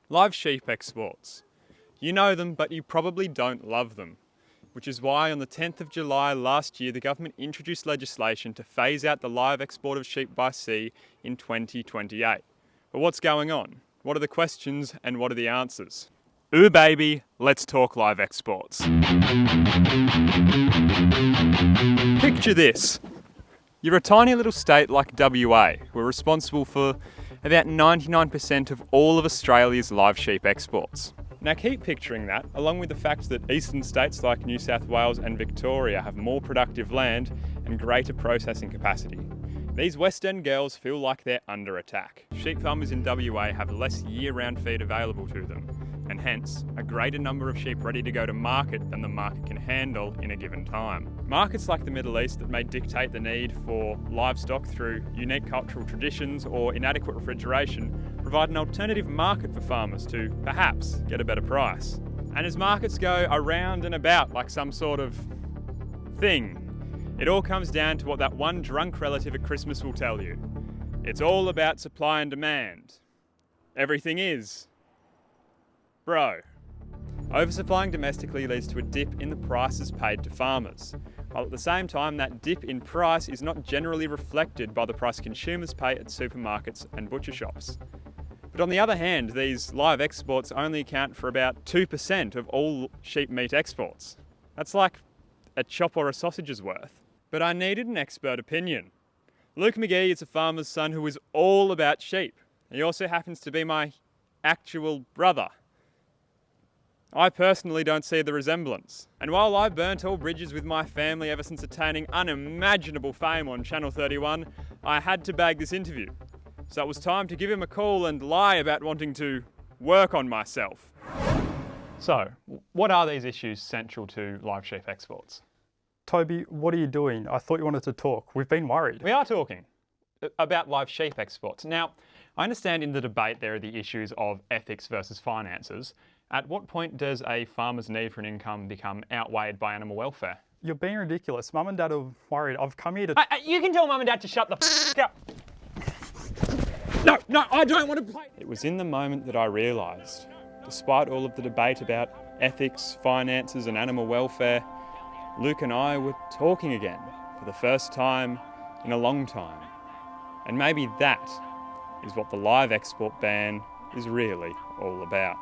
Live sheep exports. You know them, but you probably don't love them, which is why on the 10th of July last year, the government introduced legislation to phase out the live export of sheep by sea in 2028. But what's going on? What are the questions and what are the answers? Ooh baby, let's talk live exports. Picture this. You're a tiny little state like WA, who are responsible for about 99% of all of Australia's live sheep exports. Now keep picturing that, along with the fact that eastern states like New South Wales and Victoria have more productive land and greater processing capacity. These West End girls feel like they're under attack. Sheep farmers in WA have less year-round feed available to them, and hence a greater number of sheep ready to go to market than the market can handle in a given time. Markets like the Middle East that may dictate the need for livestock through unique cultural traditions or inadequate refrigeration provide an alternative market for farmers to perhaps get a better price. And as markets go around and about like some sort of thing, it all comes down to what that one drunk relative at Christmas will tell you. It's all about supply and demand. Everything is. Bro. Oversupplying domestically leads to a dip in the prices paid to farmers, while at the same time that dip in price is not generally reflected by the price consumers pay at supermarkets and butcher shops. But on the other hand, these live exports only account for about 2% of all sheep meat exports. That's like a chop or a sausage's worth. But I needed an expert opinion. Luke McGee is a farmer's son who is all about sheep. He also happens to be my actual brother. I personally don't see the resemblance. And while I've burnt all bridges with my family ever since attaining unimaginable fame on Channel 31, I had to bag this interview. So it was time to give him a call and lie about wanting to work on myself. So, what are these issues central to live sheep exports? Toby, what are you doing? I thought you wanted to talk. We've been worried. We are talking about live sheep exports. Now, I understand in the debate there are the issues of ethics versus finances. At what point does a farmer's need for an income become outweighed by animal welfare? You're being ridiculous. Mum and Dad are worried. I've come here to... You can tell Mum and Dad to shut the f*** up. No, I don't want to play. It was in the moment that I realised, despite all of the debate about ethics, finances and animal welfare, Luke and I were talking again for the first time in a long time. And maybe that is what the live export ban is really all about.